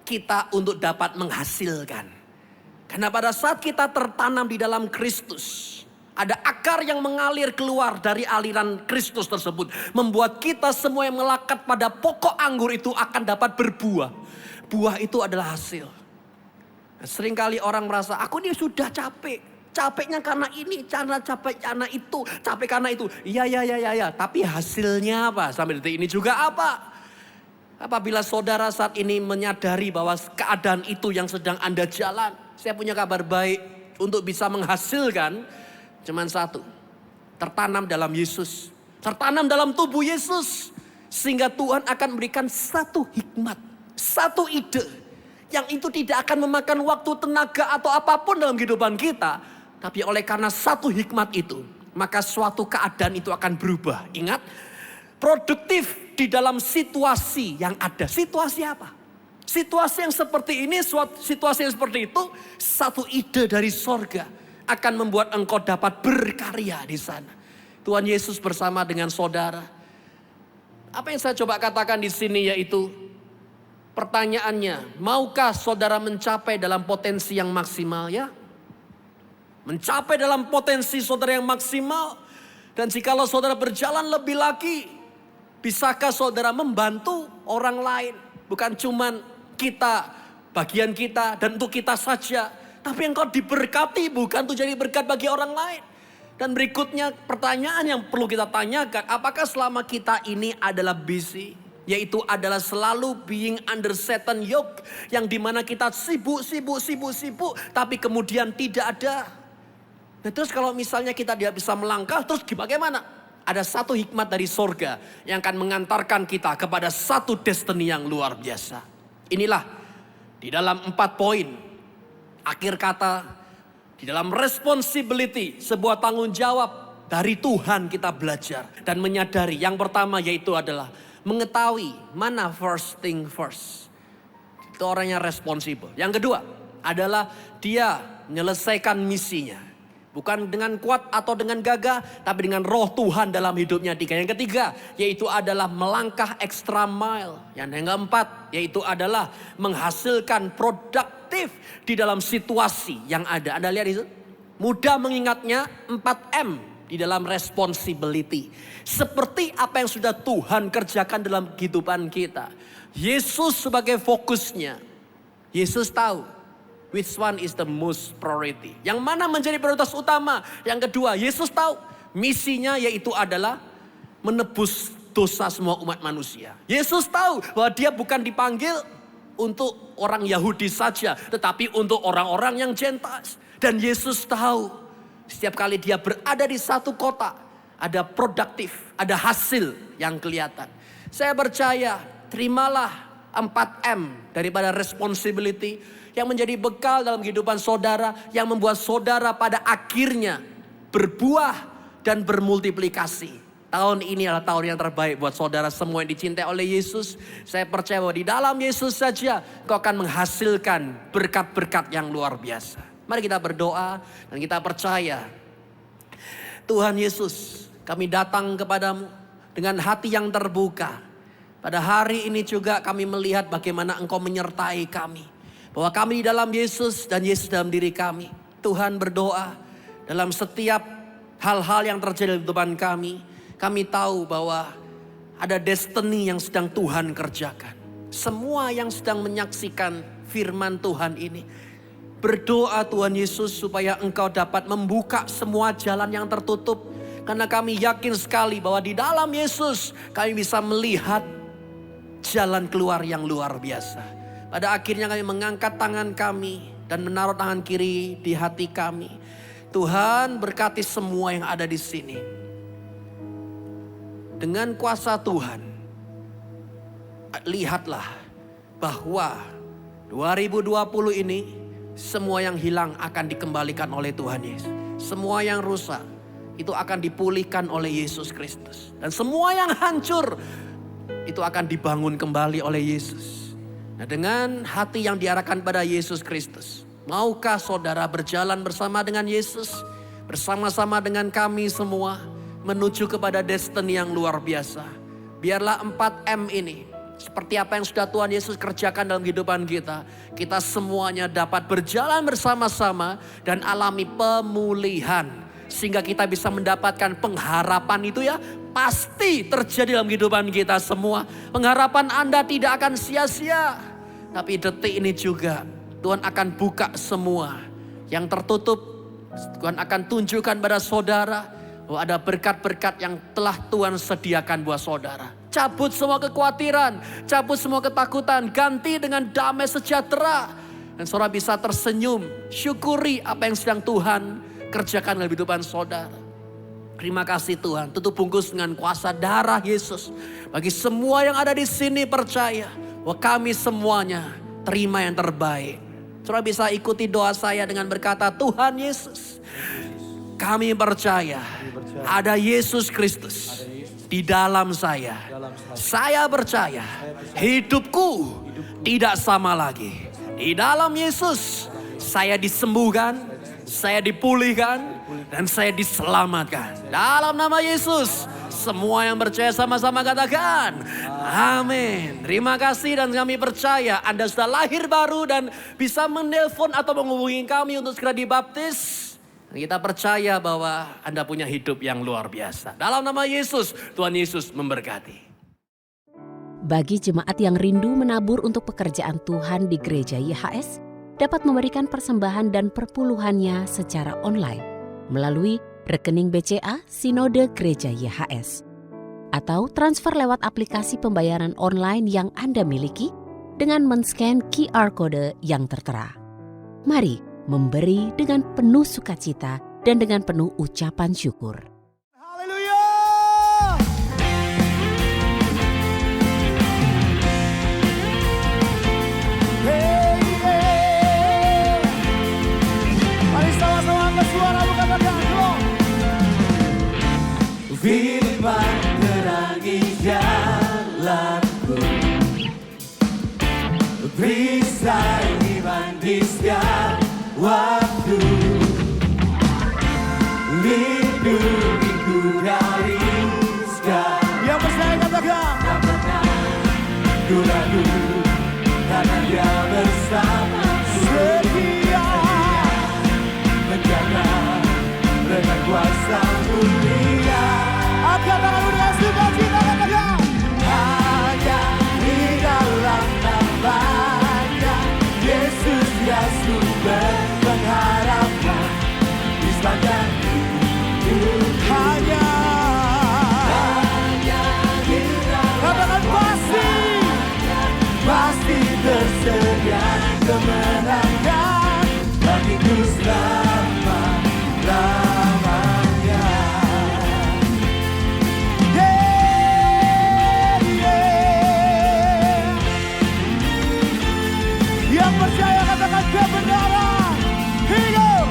kita untuk dapat menghasilkan? Karena pada saat kita tertanam di dalam Kristus, ada akar yang mengalir keluar dari aliran Kristus tersebut. Membuat kita semua yang melekat pada pokok anggur itu akan dapat berbuah. Buah itu adalah hasil. Seringkali orang merasa, aku ini sudah capek. Capeknya karena ini, capek karena itu, capek karena itu. Iya. Tapi hasilnya apa? Sampai detik ini juga apa? Apabila saudara saat ini menyadari bahwa keadaan itu yang sedang Anda jalan, saya punya kabar baik untuk bisa menghasilkan cuman satu. Tertanam dalam Yesus. Tertanam dalam tubuh Yesus. Sehingga Tuhan akan memberikan satu hikmat, satu ide. Yang itu tidak akan memakan waktu, tenaga atau apapun dalam kehidupan kita. Tapi oleh karena satu hikmat itu, maka suatu keadaan itu akan berubah. Ingat, produktif di dalam situasi yang ada. Situasi apa? Situasi yang seperti ini, situasi yang seperti itu, satu ide dari sorga akan membuat engkau dapat berkarya di sana. Tuhan Yesus bersama dengan saudara. Apa yang saya coba katakan di sini yaitu pertanyaannya, maukah saudara mencapai dalam potensi yang maksimal ya? Mencapai dalam potensi saudara yang maksimal. Dan jikalau saudara berjalan lebih lagi, bisakah saudara membantu orang lain? Bukan cuman kita, bagian kita dan untuk kita saja. Tapi engkau diberkati bukan untuk jadi berkat bagi orang lain. Dan berikutnya pertanyaan yang perlu kita tanyakan. Apakah selama kita ini adalah busy? Yaitu adalah selalu being under Satan yoke. Yang dimana kita sibuk. Tapi kemudian tidak ada. Nah terus kalau misalnya kita tidak bisa melangkah, terus bagaimana? Ada satu hikmat dari sorga yang akan mengantarkan kita kepada satu destiny yang luar biasa. Inilah di dalam 4 poin. Akhir kata, di dalam responsibility, sebuah tanggung jawab dari Tuhan kita belajar. Dan menyadari yang pertama yaitu adalah mengetahui mana first thing first. Itu orang yang responsible. Yang kedua adalah dia menyelesaikan misinya. Bukan dengan kuat atau dengan gagah, tapi dengan roh Tuhan dalam hidupnya. Yang ketiga, yaitu adalah melangkah extra mile. Yang keempat, yaitu adalah menghasilkan produktif di dalam situasi yang ada. Anda lihat itu? Mudah mengingatnya 4M di dalam responsibility. Seperti apa yang sudah Tuhan kerjakan dalam kehidupan kita. Yesus sebagai fokusnya. Yesus tahu which one is the most priority. Yang mana menjadi prioritas utama. Yang kedua, Yesus tahu misinya yaitu adalah menebus dosa semua umat manusia. Yesus tahu bahwa dia bukan dipanggil untuk orang Yahudi saja, tetapi untuk orang-orang yang Gentiles. Dan Yesus tahu setiap kali dia berada di satu kota, ada produktif, ada hasil yang kelihatan. Saya percaya, terimalah 4M daripada responsibility yang menjadi bekal dalam kehidupan saudara, yang membuat saudara pada akhirnya berbuah dan bermultiplikasi. Tahun ini adalah tahun yang terbaik buat saudara semua yang dicintai oleh Yesus. Saya percaya bahwa di dalam Yesus saja kau akan menghasilkan berkat-berkat yang luar biasa. Mari kita berdoa dan kita percaya. Tuhan Yesus, kami datang kepadamu dengan hati yang terbuka. Pada hari ini juga kami melihat bagaimana Engkau menyertai kami. Bahwa kami di dalam Yesus dan Yesus dalam diri kami. Tuhan berdoa dalam setiap hal-hal yang terjadi dalam kehidupan kami. Kami tahu bahwa ada destiny yang sedang Tuhan kerjakan. Semua yang sedang menyaksikan firman Tuhan ini. Berdoa Tuhan Yesus supaya Engkau dapat membuka semua jalan yang tertutup. Karena kami yakin sekali bahwa di dalam Yesus kami bisa melihat jalan keluar yang luar biasa. Pada akhirnya kami mengangkat tangan kami dan menaruh tangan kiri di hati kami. Tuhan berkati semua yang ada di sini. Dengan kuasa Tuhan, lihatlah bahwa 2020 ini semua yang hilang akan dikembalikan oleh Tuhan Yesus. Semua yang rusak itu akan dipulihkan oleh Yesus Kristus. Dan semua yang hancur itu akan dibangun kembali oleh Yesus. Nah, dengan hati yang diarahkan pada Yesus Kristus, maukah saudara berjalan bersama dengan Yesus, bersama-sama dengan kami semua, menuju kepada destiny yang luar biasa. Biarlah 4M ini, seperti apa yang sudah Tuhan Yesus kerjakan dalam kehidupan kita, kita semuanya dapat berjalan bersama-sama dan alami pemulihan. Sehingga kita bisa mendapatkan pengharapan itu ya, pasti terjadi dalam kehidupan kita semua. Pengharapan Anda tidak akan sia-sia. Tapi detik ini juga Tuhan akan buka semua yang tertutup. Tuhan akan tunjukkan pada saudara bahwa ada berkat-berkat yang telah Tuhan sediakan buat saudara. Cabut semua kekhawatiran, cabut semua ketakutan, ganti dengan damai sejahtera. Dan saudara bisa tersenyum, syukuri apa yang sedang Tuhan kerjakan dalam kehidupan saudara. Terima kasih Tuhan, tutup bungkus dengan kuasa darah Yesus. Bagi semua yang ada di sini percaya bahwa kami semuanya terima yang terbaik. Saudara bisa ikuti doa saya dengan berkata, Tuhan Yesus, kami percaya ada Yesus Kristus di dalam saya. Saya percaya hidupku tidak sama lagi. Di dalam Yesus saya disembuhkan, saya dipulihkan, dan saya diselamatkan. Dalam nama Yesus, semua yang percaya sama-sama katakan amin. Terima kasih dan kami percaya Anda sudah lahir baru dan bisa menelpon atau menghubungi kami untuk segera dibaptis. Kita percaya bahwa Anda punya hidup yang luar biasa. Dalam nama Yesus, Tuhan Yesus memberkati. Bagi jemaat yang rindu menabur untuk pekerjaan Tuhan di gereja YHS, dapat memberikan persembahan dan perpuluhannya secara online melalui rekening BCA Sinode Gereja YHS. Atau transfer lewat aplikasi pembayaran online yang Anda miliki dengan men-scan QR Code yang tertera. Mari memberi dengan penuh sukacita dan dengan penuh ucapan syukur. Haleluya! Hey, hey. Mari sama-sama angkat suara bukan katakan. Firman terangi jalanku, perisai iman di setiap waktu, lindungiku dari segala yang percaya katakan. Tak pernah ku ragu karena Dia bersama setia menjaga dengan kuasa mulia. Angkat tanganmu dengan sukacita katakan. Hanya di dalam nama-Nya Yesus Dia sumber pengharapan di sepanjang hidup. Hanya di dalam katakan pasti tersedia kemenangan bagiku selama-lamanya. Yeah, yeah. Yang percaya katakan kebenaran hidup.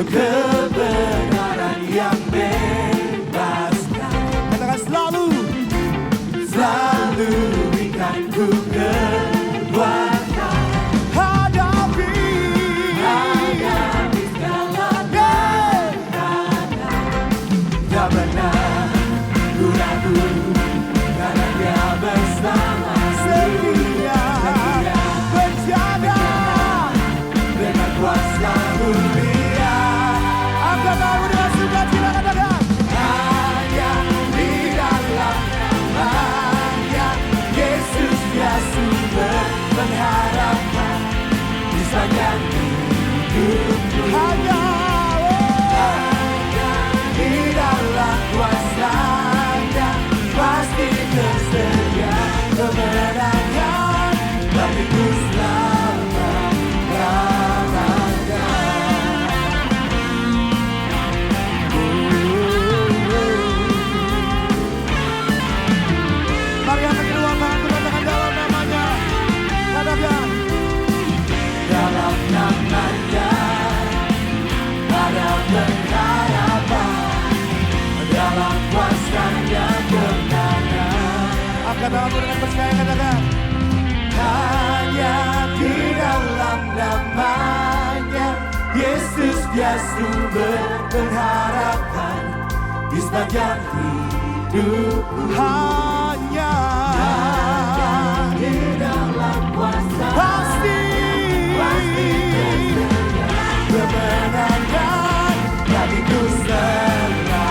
Kebenaran yang bebaskan. Katakan selalu berikan ku kekuatan. Hadapi segalanya. Tak pernah ku ragu karena Dia bersama setia menjaga dengan kuasa mulia. Angkat tanganmu dengan sukacita katakan. Hanya di dalam nama-Nya Yesus Dia sumber pengharapan di sepanjang hidupku. Hanya di dalam kuasa-Nya pasti tersedia kemenangan bagiku selama-lamanya. Mari angkat kedua tangan katakan dalam nama-Nya. Katakan dalam nama-Nya ada pengharapan, dalam kuasa-Nya kemenangan. Angkat tanganmu dengan percaya katakan. Hanya di dalam nama-Nya Yesus Dia sumber pengharapan di sepanjang hidupku. Hanya di dalam kuasa pasti kemenangan bagiku selama.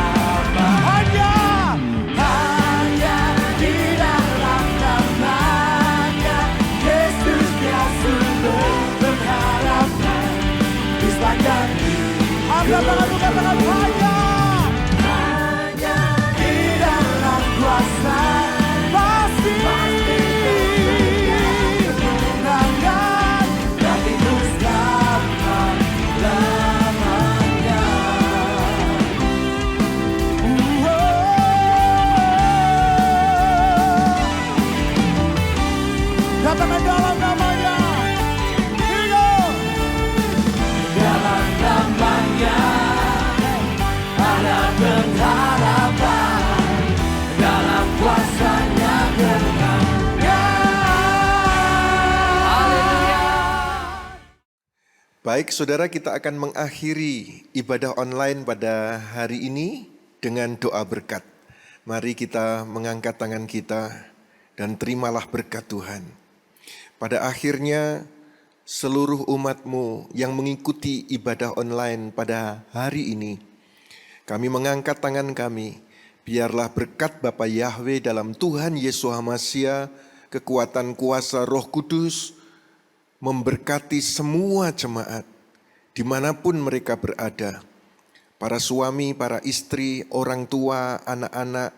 Hanya di dalam nama-Nya Yesus Dia sumber pengharapan di sepanjang hidup. Angkat tanganmu katakan hanya di dalam kuasa pengharapan dalam kuasa-Nya kekal. Baik saudara, kita akan mengakhiri ibadah online pada hari ini dengan doa berkat. Mari kita mengangkat tangan kita dan terimalah berkat Tuhan. Pada akhirnya seluruh umat-Mu yang mengikuti ibadah online pada hari ini, kami mengangkat tangan kami, biarlah berkat Bapa Yahweh dalam Tuhan Yesus Hamasiah, kekuatan kuasa Roh Kudus, memberkati semua jemaat, dimanapun mereka berada. Para suami, para istri, orang tua, anak-anak,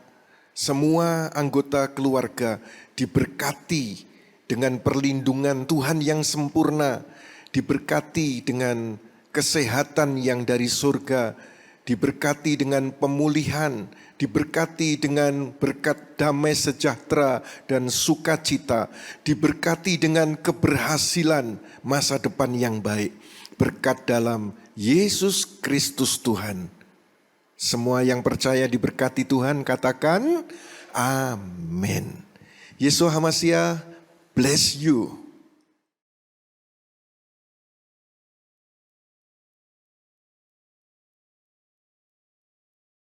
semua anggota keluarga diberkati dengan perlindungan Tuhan yang sempurna, diberkati dengan kesehatan yang dari surga, diberkati dengan pemulihan, diberkati dengan berkat damai sejahtera dan sukacita, diberkati dengan keberhasilan masa depan yang baik, berkat dalam Yesus Kristus Tuhan. Semua yang percaya diberkati Tuhan, katakan amin. Yesus Hamasiah bless you.